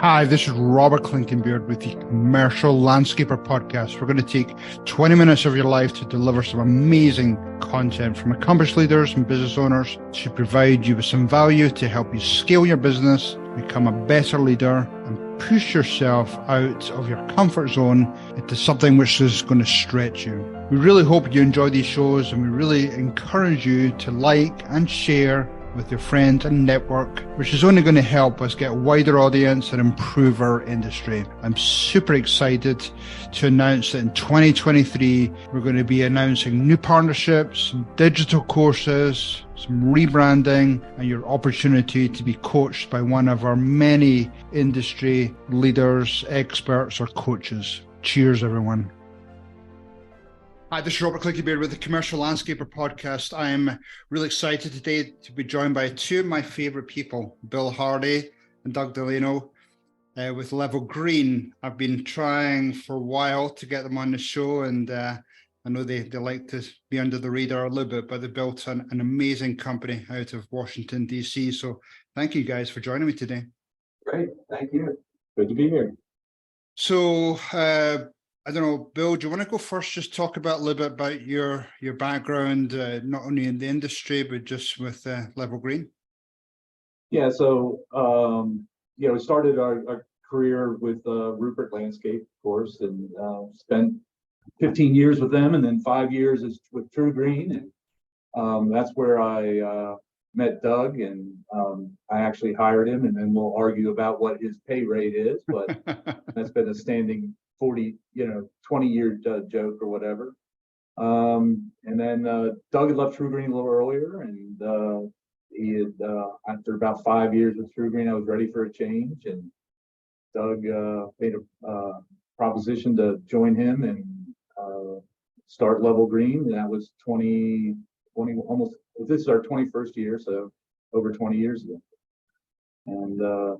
Hi, this is Robert Clinkenbeard with the Commercial Landscaper Podcast. We're going to take 20 minutes of your life to deliver some amazing content from accomplished leaders and business owners to provide you with some value to help you scale your business, become a better leader, and push yourself out of your comfort zone into something which is going to stretch you. We really hope you enjoy these shows, and we really encourage you to like and share with your friends and network, which is only going to help us get a wider audience and improve our industry. I'm super excited to announce that in 2023, we're going to be announcing new partnerships, some digital courses, some rebranding, and your opportunity to be coached by one of our many industry leaders, experts, or coaches. Cheers, everyone. Hi, this is Robert Clinkenbeard with the Commercial Landscaper Podcast. I'm really excited today to be joined by two of my favorite people, Bill Hardy and Doug Delano with Level Green. I've been trying for a while to get them on the show, and I know they like to be under the radar a little bit, but they built an amazing company out of Washington, D.C. So thank you guys for joining me today. Great. Thank you. Good to be here. So, I don't know, Bill, do you want to go first? Just talk about a little bit about your background, not only in the industry, but just with Level Green. Yeah, so, we started our career with Ruppert Landscape, of course, and spent 15 years with them, and then 5 years with TruGreen. And that's where I met Doug, and I actually hired him, and then we'll argue about what his pay rate is, but that's been a standing 20-year joke or whatever. And then Doug had left TruGreen a little earlier, and he had, after about 5 years with TruGreen, I was ready for a change, and Doug made a proposition to join him and start Level Green, and that was 20 almost. This is our 21st year, so over 20 years ago, and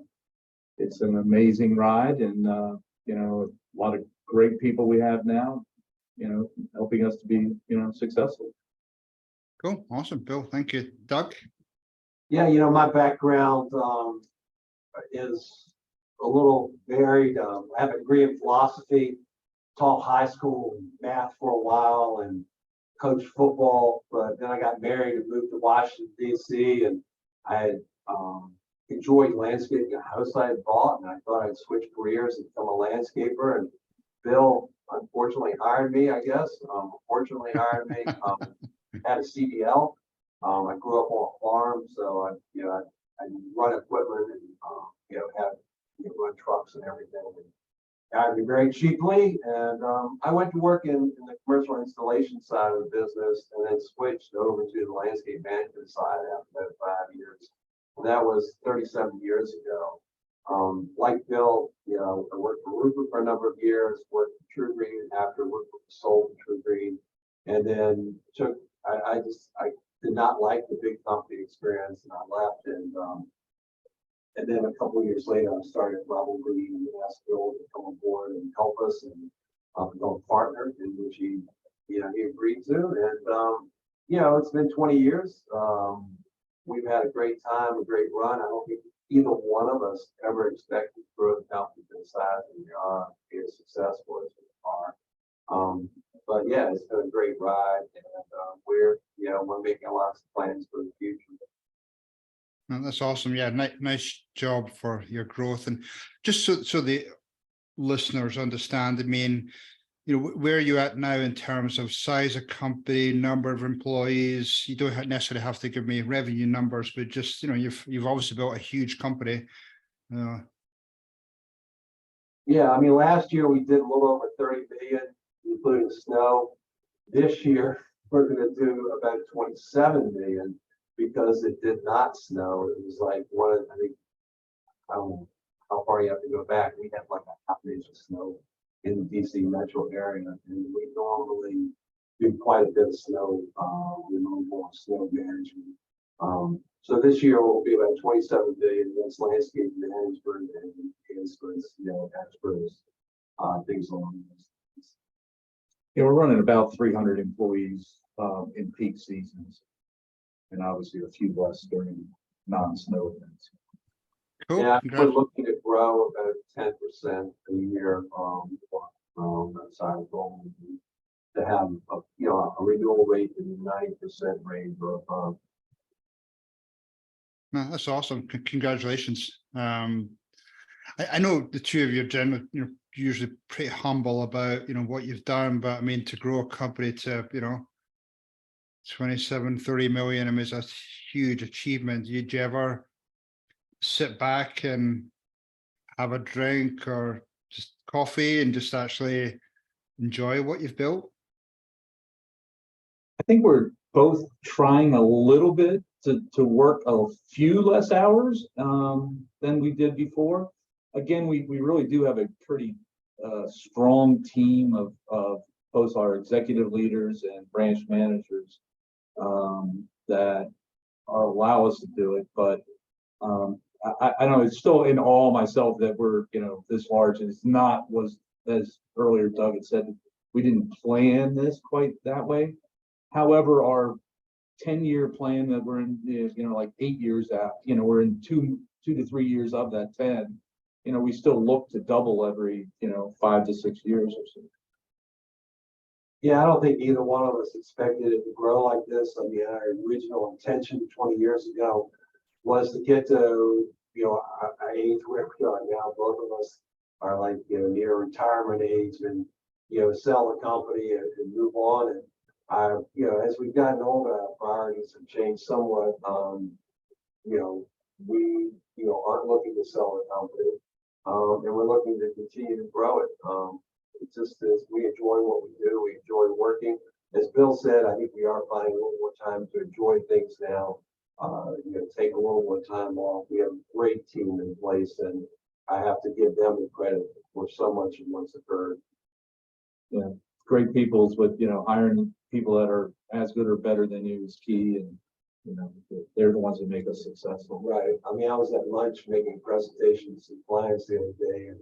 it's an amazing ride, and a lot of great people we have now, helping us to be, successful. Cool. Awesome. Bill, thank you. Doug? Yeah, my background is a little varied. I have a degree in philosophy, taught high school math for a while, and coached football, but then I got married and moved to Washington, D.C., and I had enjoyed landscaping a house I had bought, and I thought I'd switch careers and become a landscaper. And Bill unfortunately hired me, I guess. Fortunately hired me. Had a CDL. I grew up on a farm, so I run equipment and run trucks and everything. And hired me very cheaply, and I went to work in the commercial installation side of the business, and then switched over to the landscape management side after that 5 years. That was 37 years ago. Like Bill, I worked for Ruppert for a number of years, worked for TruGreen after Ruppert sold to TruGreen, and then I did not like the big company experience, and I left. And then a couple of years later, I started Level Green and asked Bill to come on board and help us and become a partner, in which he agreed to. And it's been 20 years. We've had a great time, a great run. I don't think either one of us ever expected to grow the company to the size that we are, be as successful as we are. But yeah, it's been a great ride, and we're making lots of plans for the future. Oh, that's awesome. Yeah, nice job for your growth. And just so the listeners understand, I mean, where are you at now in terms of size of company, number of employees? You don't necessarily have to give me revenue numbers, but just, you've obviously built a huge company. Yeah, I mean, last year we did a little over 30 million, including snow. This year we're going to do about 27 million because it did not snow. It was like I don't know how far you have to go back. We had like a half inch of snow in the DC metro area, and we normally do quite a bit of snow removal, snow management. So this year will be about 27 billion against landscape management and instruments, experts, things along those lines. We're running about 300 employees in peak seasons, and obviously a few less during non-snow events. Cool. Yeah, we're Congrats. looking to grow about 10% a year, that's our goal, to have a renewal rate in the 90% range or above. No, that's awesome. Congratulations. I know the two of you are generally, usually pretty humble about, what you've done, but I mean, to grow a company to, 27, 30 million, I mean, it's a huge achievement. Did you ever sit back and have a drink or just coffee and just actually enjoy what you've built? I think we're both trying a little bit to work a few less hours than we did before. Again, we really do have a pretty strong team of both our executive leaders and branch managers that allow us to do it. But I don't know, it's still in awe myself that we're, this large, and it's not, was, as earlier Doug had said, we didn't plan this quite that way. However, our 10-year plan that we're in is, like 8 years out, we're in two to 3 years of that 10, we still look to double every, 5 to 6 years or so. Yeah, I don't think either one of us expected it to grow like this. I mean, our original intention 20 years ago was to get to, our age where we are now. Both of us are like, near retirement age, and, sell the company and move on. And as we've gotten older, our priorities have changed somewhat. We, aren't looking to sell the company, and we're looking to continue to grow it. It's just as we enjoy what we do, we enjoy working. As Bill said, I think we are finding a little more time to enjoy things now. Take a little more time off. We have a great team in place, and I have to give them the credit for so much of what's occurred. Yeah, great people is what, hiring people that are as good or better than you is key, and they're the ones that make us successful. Right. I mean, I was at lunch making presentations to clients the other day, and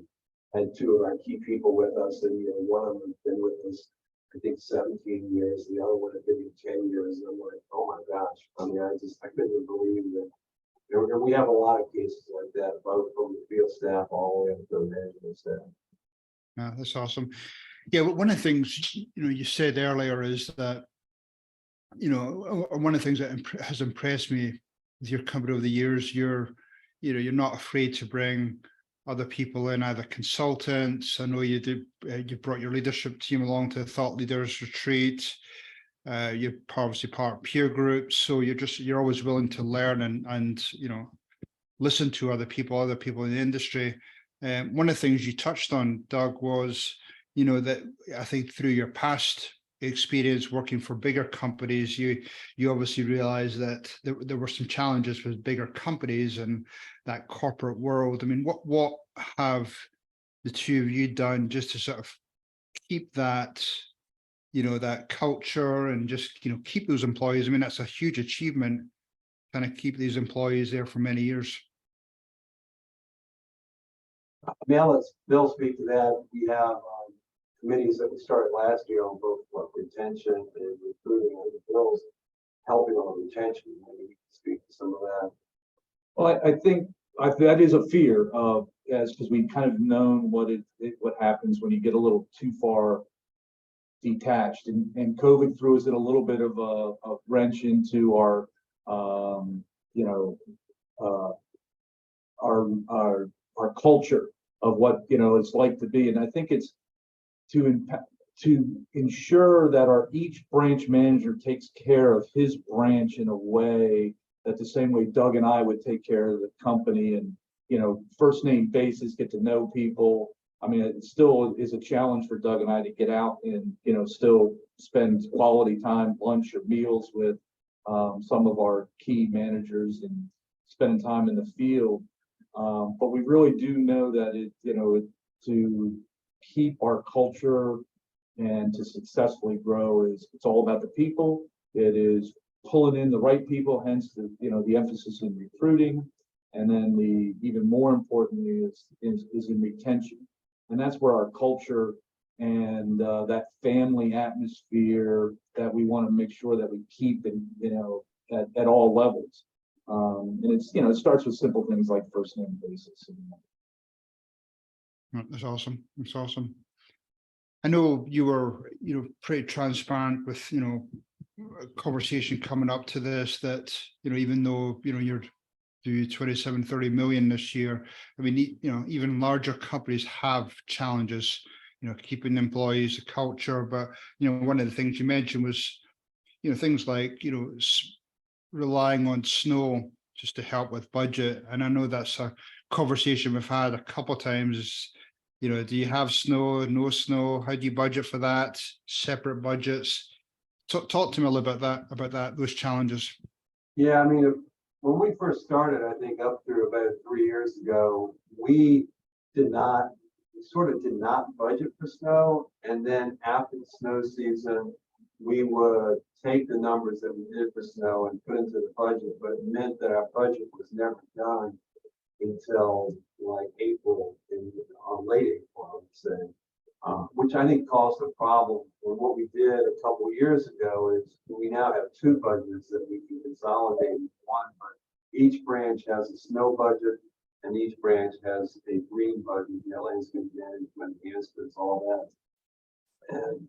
had two of our key people with us, and one of them has been with us, I think, 17 years. The other one had been 10 years. And I'm like, oh my gosh. I mean, I couldn't even believe that. And we have a lot of cases like that, both from the field staff all the way up to the management staff. Yeah, that's awesome. Yeah, but one of the things, you said earlier is that, one of the things that has impressed me with your company over the years, you're not afraid to bring other people in, either consultants. I know you did. You brought your leadership team along to the Thought Leaders Retreat. You're obviously part of peer groups, so you're always willing to learn and listen to other people in the industry. One of the things you touched on, Doug, was that I think through your past experience working for bigger companies, you obviously realized that there were some challenges with bigger companies and that corporate world. I mean, what have the two of you done just to sort of keep that, that culture and just, keep those employees? I mean, that's a huge achievement, kind of keep these employees there for many years. I'll let Bill speak to that. We have committees that we started last year on both retention and recruiting, and Bill's helping on retention. Maybe we can speak to some of that. Well, I think that is a fear of, because we've kind of known what happens when you get a little too far detached, and COVID threw us in a little bit of a wrench into our culture of what it's like to be. And I think it's to ensure that each branch manager takes care of his branch in a way that the same way Doug and I would take care of the company, and first name basis, get to know people. I mean, it still is a challenge for Doug and I to get out and still spend quality time, lunch or meals with some of our key managers and spending time in the field. But we really do know that to keep our culture and to successfully grow it's all about the people. It is pulling in the right people, hence the emphasis in recruiting, and then the even more importantly is in retention. And that's where our culture and that family atmosphere that we want to make sure that we keep in, at all levels. And it's, you know, it starts with simple things like first name basis. That's awesome. That's awesome. I know you were, pretty transparent with, a conversation coming up to this that, even though, you're do 27, 30 million this year. I mean, even larger companies have challenges, keeping employees, the culture. But, one of the things you mentioned was, things like, relying on snow just to help with budget. And I know that's a conversation we've had a couple of times. Do you have snow, no snow? How do you budget for that? Separate budgets? Talk to me a little bit about that, those challenges. Yeah, I mean, when we first started, I think up through about 3 years ago, we sort of did not budget for snow. And then after the snow season, we would take the numbers that we did for snow and put into the budget, but it meant that our budget was never done until like April, late April, I would say, which I think caused a problem. And what we did a couple of years ago is we now have two budgets that we can consolidate into one, but each branch has a snow budget and each branch has a green budget, landscape management, enhancements, all that. And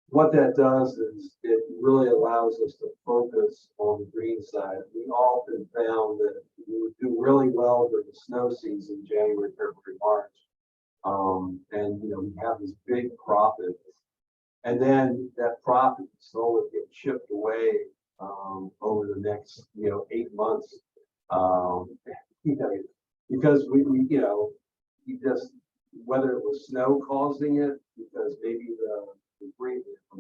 what that does is it really allows us to focus on the green side. We often found that we would do really well during the snow season, January, February, March. And we have this big profit, and then that profit slowly gets chipped away over the next 8 months. Because we just, whether it was snow causing it, because maybe the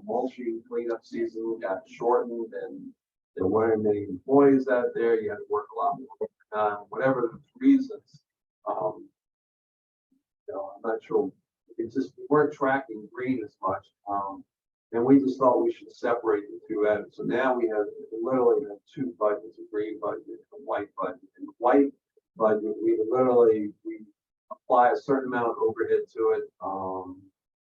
mulching cleanup season got shortened and there weren't many employees out there, you had to work a lot more time, whatever the reasons. I'm not sure. It's just we weren't tracking green as much. And we just thought we should separate the two items. So now we literally have two budgets, a green budget and a white budget. And the white budget, we apply a certain amount of overhead to it.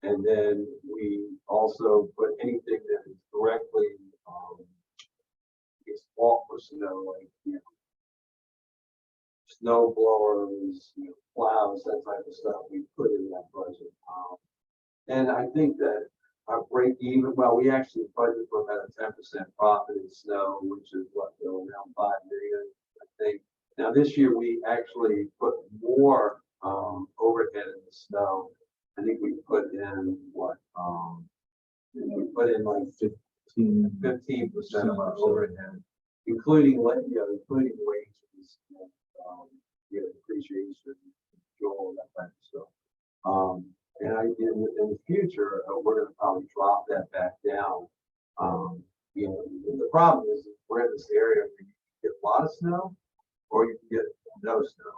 And then we also put anything that is directly it's fault for snow, like snow blowers, plows, that type of stuff we put in that budget. And I think that our break even, well, we actually budget for about a 10% profit in snow, which is around 5 million, I think. Now this year we actually put more overhead in the snow. I think we put in we put in like 15% of our overhead, including including wages, depreciation, fuel, that type of stuff. And in the future, we're going to probably drop that back down. The problem is we're in this area where you can get a lot of snow or you can get no snow.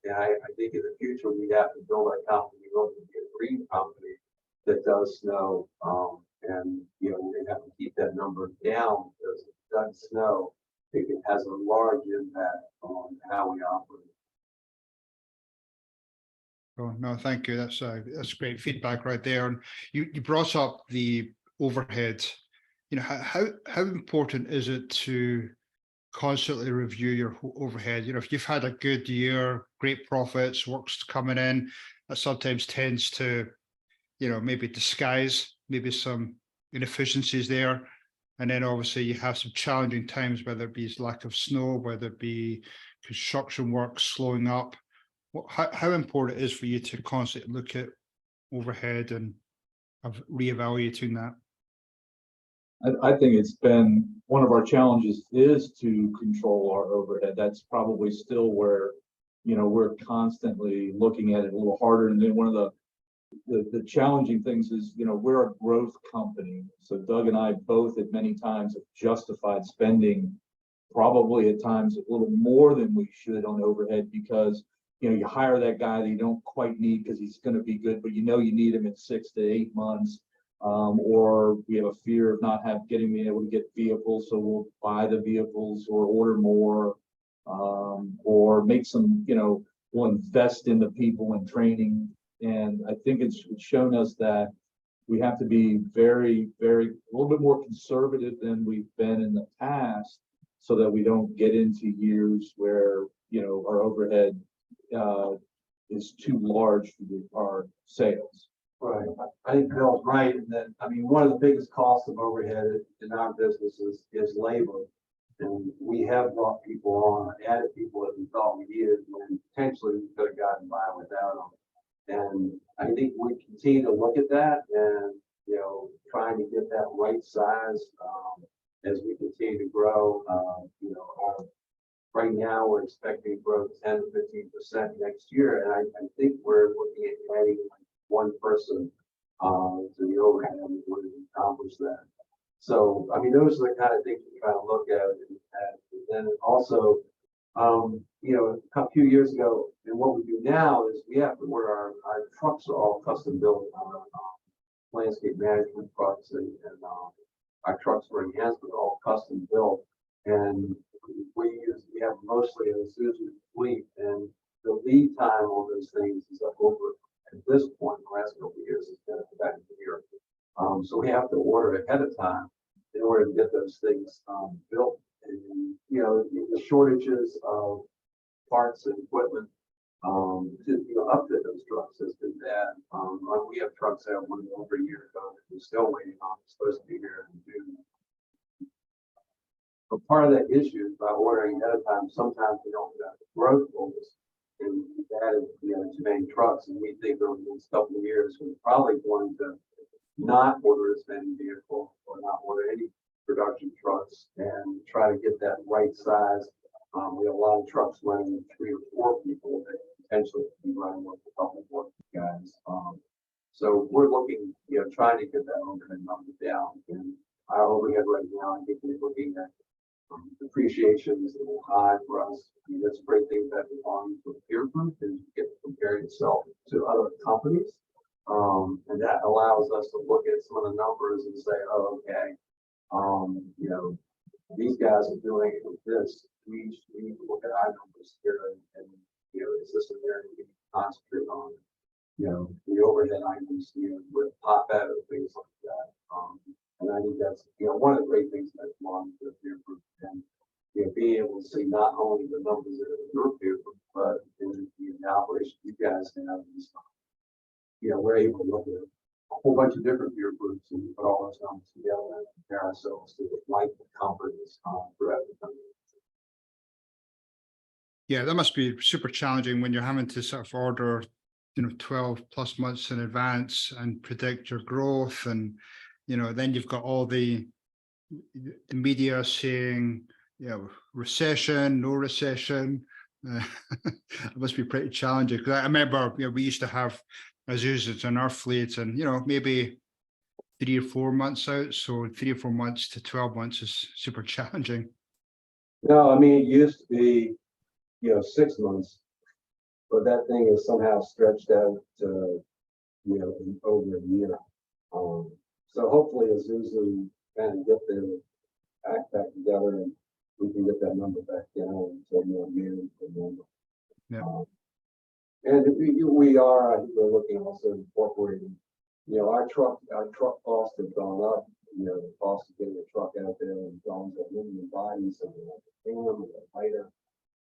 And I think in the future, we have to build a company, we're going to be a green company that does snow. And we're going to have to keep that number down because if it doesn't snow, it has a large impact on how we operate. Oh, no, thank you. That's great feedback right there. And you brought up the overhead. How important is it to constantly review your overhead? If you've had a good year, great profits, work's coming in, that sometimes tends to, maybe disguise maybe some inefficiencies there. And then obviously you have some challenging times, whether it be lack of snow, whether it be construction work slowing up. How important it is for you to constantly look at overhead and reevaluating that? I think it's been one of our challenges is to control our overhead. That's probably still where, we're constantly looking at it a little harder. And then one of the challenging things is, we're a growth company. So Doug and I both at many times have justified spending probably at times a little more than we should on overhead because you hire that guy that you don't quite need because he's going to be good, but you need him in 6 to 8 months. Or we have a fear of not being able to get vehicles, so we'll buy the vehicles or order more, or make some, we'll invest in the people and training. And I think it's shown us that we have to be very, very, a little bit more conservative than we've been in the past so that we don't get into years where, our overhead is too large for our sales. Right. I think Bill's right in that, I mean, one of the biggest costs of overhead in our business is labor. And we have brought people on, added people that we thought we needed, and potentially we could have gotten by without them. And I think we continue to look at that and, trying to get that right size as we continue to grow. Right now we're expecting to grow 10 to 15% next year. And I think we're looking at adding one person to the overhead in order to accomplish that. So, I mean, those are the kind of things we try to look at. And then also, a few years ago, and what we do now is we have to where our trucks are all custom built landscape management trucks, and our trucks for enhancement are all custom built. And we have mostly a Suzuki fleet, and the lead time on those things is up over, at this point, in the last couple of years, it's been about a year. So we have to order ahead of time in order to get those things built. And, the shortages of parts and equipment to upfit those trucks has been bad. We have trucks that have one over a year ago that we're still waiting on. It's supposed to be here in June. But part of that issue is by ordering ahead of time. Sometimes we don't have growth goals, and we've added too many trucks, and we think over the next couple of years we're probably going to not order as many vehicles or not order any production trucks and try to get that right size. We have a lot of trucks running with 3 or 4 people that potentially can be running with a couple more guys. So we're looking, trying to get that overhead number down. And our overhead right now, I think we're looking at depreciation is a little high for us. I mean, that's a great thing that belongs to a peer group is you get to compare yourself to other companies. And that allows us to look at some of the numbers and say, oh, okay, these guys are doing it with this. We need to look at our numbers here and is this an area we can concentrate on? The overhead items, with pop out of things like that. And I think that's, one of the great things that belongs to the peer group. And, being able to see not only the numbers that are in your peer group, but in the operation you guys have. We're able to look at a whole bunch of different peer groups and put all those numbers together and compare ourselves to like companies throughout the country. Yeah, that must be super challenging when you're having to sort of order, 12 plus months in advance and predict your growth. And, then you've got all the media saying, recession, no recession. It must be pretty challenging. Because I remember, we used to have Azusa's in our fleet and, maybe 3 or 4 months out. So 3 or 4 months to 12 months is super challenging. No, I mean, it used to be, 6 months, but that thing is somehow stretched out to, over a year. So hopefully Azusa kind of get their act back together and we can get that number back down to more manageable number. Yeah. And we are, I think we're looking also incorporating, our truck costs have gone up, the cost of getting a truck out there and going to aluminum bodies and aluminum lighter,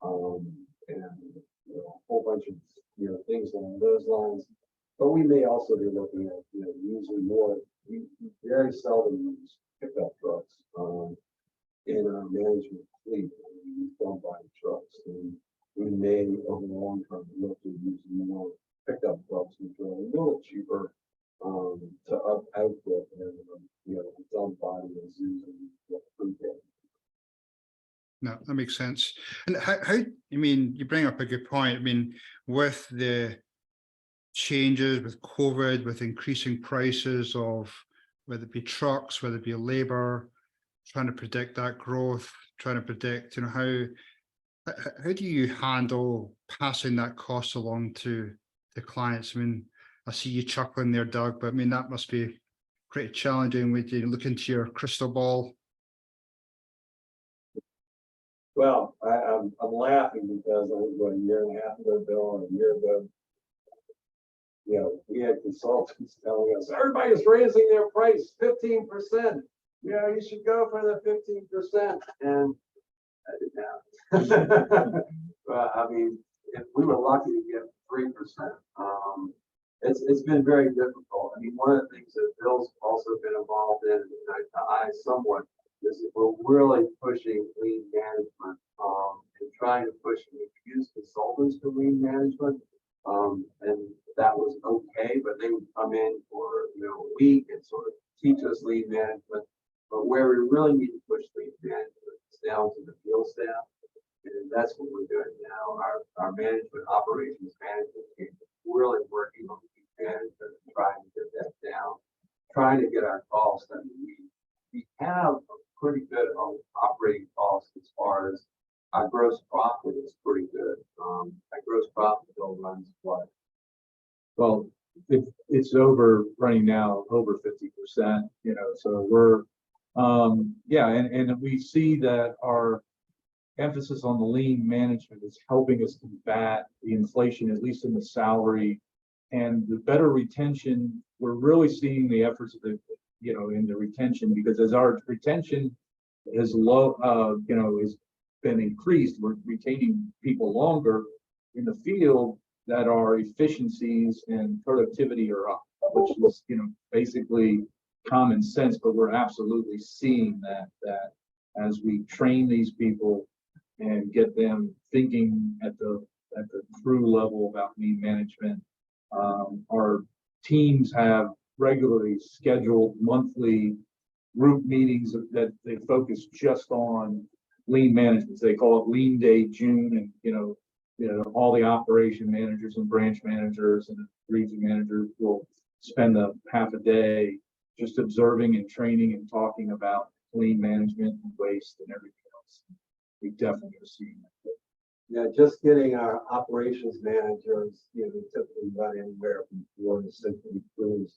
and a whole bunch of things along those lines. But we may also be looking at using more. We very seldom use pickup trucks in our management fleet. We use don't buy trucks, and we may over the long term look to use more pickup trucks, which are a little cheaper to output and don't buy as using pre-pay. No, that makes sense. And how, you bring up a good point. With the changes with COVID, with increasing prices of whether it be trucks, whether it be labor, trying to predict that growth, trying to predict, how do you handle passing that cost along to the clients? I see you chuckling there, Doug, but that must be pretty challenging when you look into your crystal ball. Well, I'm laughing because I think a year and a half ago, Bill, and a year ago, we had consultants telling us everybody's raising their price 15%. You should go for the 15%. And That didn't happen. Well, I mean, if we were lucky to get 3%, it's been very difficult. I mean, one of the things that Bill's also been involved in, and I somewhat, is that we're really pushing lean management, and trying to push and use consultants for lean management. And that was okay, but they would come in for a week and sort of teach us lean management. But where we really need to push lean management is down to the field staff, and that's what we're doing now. Our management operations management team is really working on lean management and trying to get that down, trying to get our costs. I mean, we have a pretty good operating costs as far as our gross profit is pretty good. Our gross profit bill runs what? Well, it's running now over 50%, so we're, and we see that our emphasis on the lean management is helping us combat the inflation, at least in the salary, and the better retention. We're really seeing the efforts of in the retention, because as our retention is low, has been increased, we're retaining people longer in the field, that our efficiencies and productivity are up, which is, basically common sense, but we're absolutely seeing that as we train these people and get them thinking at the crew level about lean management. Our teams have regularly scheduled monthly group meetings that they focus just on lean management. They call it Lean Day June, and all the operation managers and branch managers and region managers will spend a half a day just observing and training and talking about lean management and waste and everything else. We definitely are seeing that. Yeah, just getting our operations managers, we typically run anywhere from 4 to 6 crews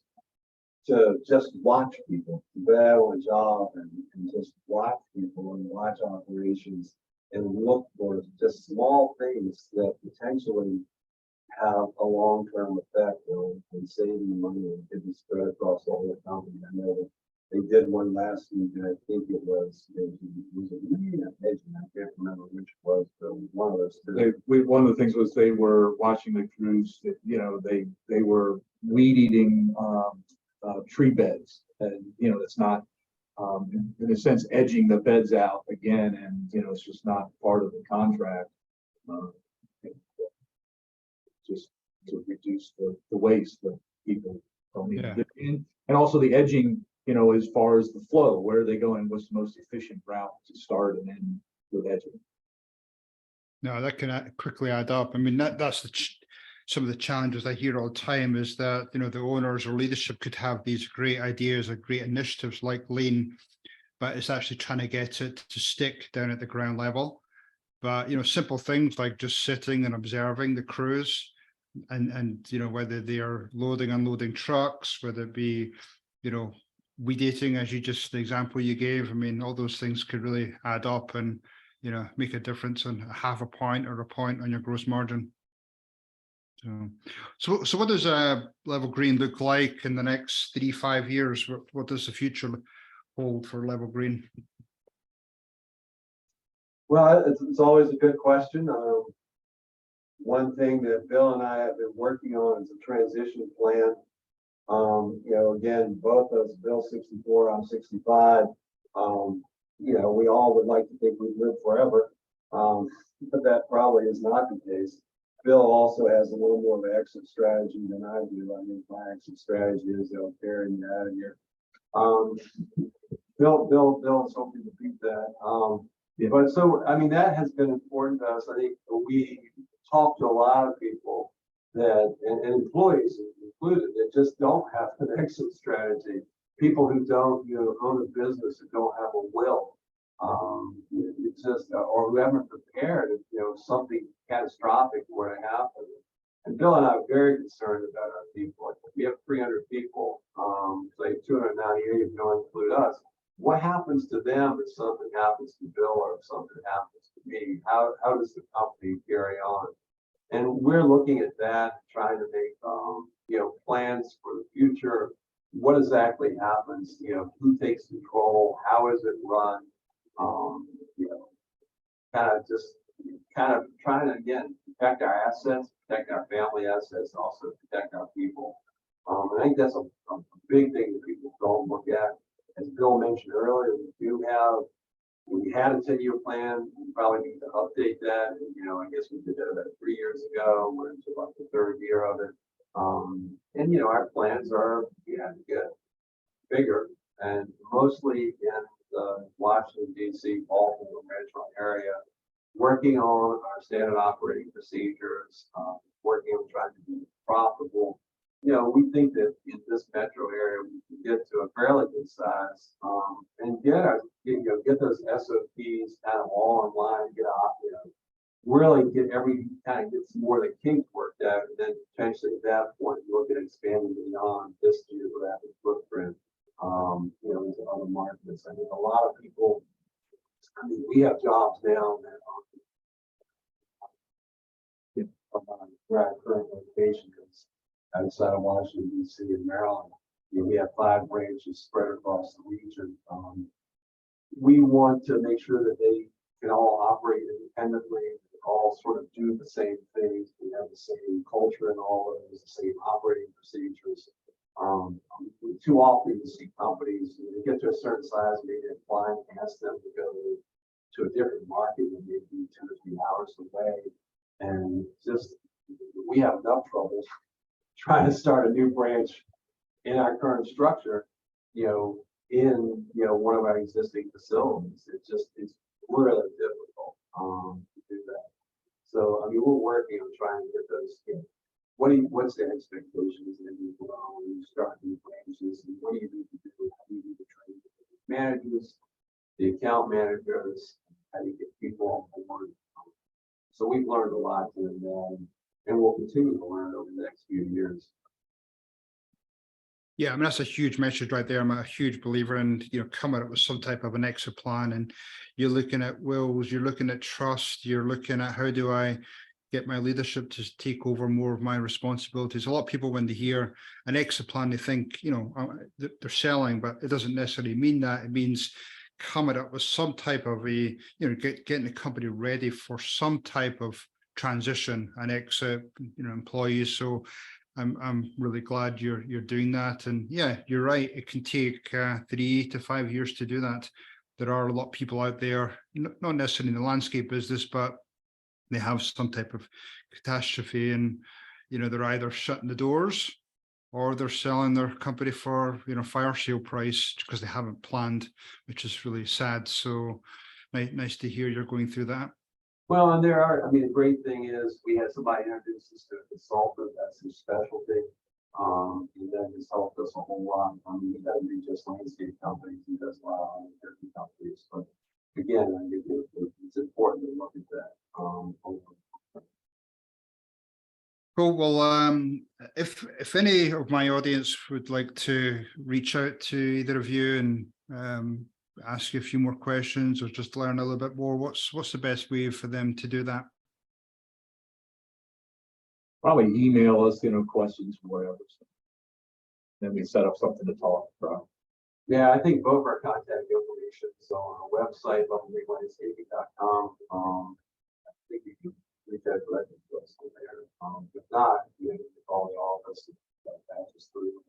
to just watch people, be on a job and just watch people and watch operations and look for just small things that potentially have a long-term effect on saving money and getting spread across the whole company. I know that they did one last week, and I think it was I can't remember which was, but one of those two. One of the things was they were watching the crews that they were weed eating tree beds, and it's not in a sense edging the beds out again, and it's just not part of the contract, just to reduce the waste that people don't need. Yeah. And also the edging, as far as the flow, where are they going, what's the most efficient route to start and end with edging. No, that can quickly add up. I mean, that's some of the challenges I hear all the time, is that the owners or leadership could have these great ideas or great initiatives like lean, but it's actually trying to get it to stick down at the ground level. But simple things like just sitting and observing the crews, and whether they are loading, unloading trucks, whether it be weed eating, as the example you gave. I mean, all those things could really add up and make a difference on half a point or a point on your gross margin. So what does Level Green look like in the next 3-5 years? What does the future hold for Level Green? Well, it's always a good question. One thing that Bill and I have been working on is a transition plan. Again, both of us, Bill's 64, I'm 65. We all would like to think we'd live forever, but that probably is not the case. Bill also has a little more of an exit strategy than I do. I mean, my exit strategy is they'll carry me out of here. Bill's hoping to beat that. But so, I mean, that has been important to us. I think we talked to a lot of people that, and employees included, that just don't have an exit strategy. People who don't, own a business, who don't have a will. It's just, or who haven't prepared if, something catastrophic were to happen. And Bill and I are very concerned about our people. If we have 300 people, say 298 if you don't include us, what happens to them if something happens to Bill or if something happens to me? How does the company carry on? And we're looking at that, trying to make plans for the future. What exactly happens? Who takes control? How is it run? kind of trying to, again, protect our assets, protect our family assets, also protect our people. I think that's a big thing that people don't look at. As Bill mentioned earlier, we had a 10-year plan. We probably need to update that. And, you know, I guess we did that about 3 years ago. We're into like the third year of it. And, you know, our plans are, we have to get bigger, and mostly in the Washington, D.C., Baltimore metro area, working on our standard operating procedures, working on trying to be profitable. You know, we think that in this metro area, we can get to a fairly good size, and get those SOPs kind of all online, really get some more of the kinks worked out, and then potentially at that point, look at expanding beyond this geographic footprint, into other markets. I mean, a lot of people, we have jobs now that where our current location is outside of Washington, D.C. and Maryland. You know, we have 5 branches spread across the region. We want to make sure that they can all operate independently, all sort of do the same things. We have the same culture in all of those, the same operating procedures. Too often you see companies, you get to a certain size, maybe a client asks them to go to a different market and maybe 2 or 3 hours away. And just, we have enough trouble trying to start a new branch in our current structure, in one of our existing facilities. It's really difficult to do that. So I mean, we're working on trying to get those. What's the expectations when you start new branches, and what do you need to do? How do you need to train the managers, the account managers? How do you get people on board? So we've learned a lot, and we'll continue to learn over the next few years. Yeah, I mean, that's a huge message right there. I'm a huge believer in, coming up with some type of an exit plan, and you're looking at wills, you're looking at trust, you're looking at how do I get my leadership to take over more of my responsibilities. A lot of people, when they hear an exit plan, they think, they're selling, but it doesn't necessarily mean that. It means coming up with some type of getting the company ready for some type of transition and exit, employees. So I'm really glad you're doing that. And yeah, you're right. It can take 3 to 5 years to do that. There are a lot of people out there, not necessarily in the landscape business, but they have some type of catastrophe, and they're either shutting the doors or they're selling their company for fire sale price because they haven't planned, which is really sad. So nice to hear you're going through that. Well, and the great thing is we had somebody introduce us to a consultant. That's his specialty. And that has helped us a whole lot. I mean, he doesn't do just landscape companies, he does a lot of different companies. But again, I think it's important to look at that. Cool. Well, if any of my audience would like to reach out to either of you and ask you a few more questions or just learn a little bit more, what's the best way for them to do that? Probably email us, questions or whatever. Then we set up something to talk about. Yeah, I think both our contact information is on our website, lovelylandscaping.com. I think you can reach out directly to us on there. If not, you can call the office and patch us through.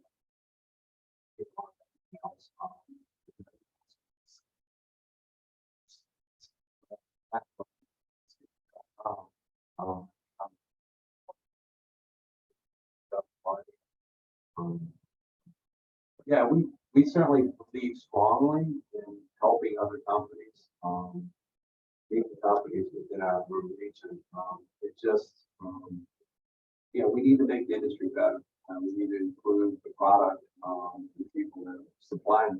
Yeah, we certainly believe strongly in helping other companies, even companies within our region. It's just, we need to make the industry better. We need to improve the product, the people that are supplying,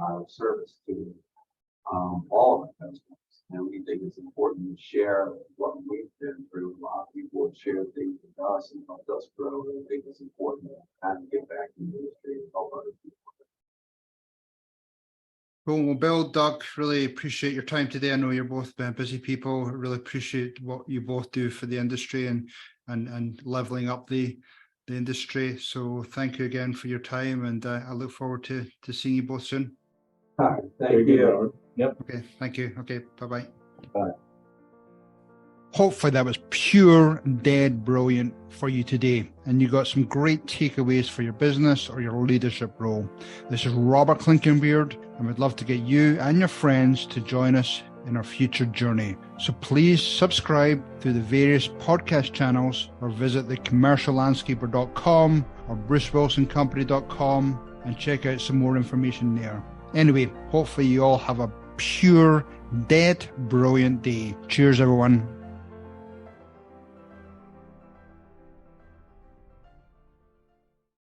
our service to all of our customers. And we think it's important to share what we've been through. A lot of people have shared things with us and helped us grow. And I think it's important to kind of get back to the industry and help other people. Cool. Well, Bill, Doug, really appreciate your time today. I know you're both busy people. I really appreciate what you both do for the industry and leveling up the industry. So thank you again for your time, and I look forward to seeing you both soon. All right. Thank you. Yep. Okay. Thank you. Okay. Bye-bye. Bye. Hopefully that was pure, dead brilliant for you today, and you got some great takeaways for your business or your leadership role. This is Robert Clinkenbeard, and we'd love to get you and your friends to join us in our future journey. So please subscribe through the various podcast channels or visit thecommerciallandscaper.com or brucewilsoncompany.com and check out some more information there. Anyway, hopefully you all have a pure, dead, brilliant day. Cheers, everyone.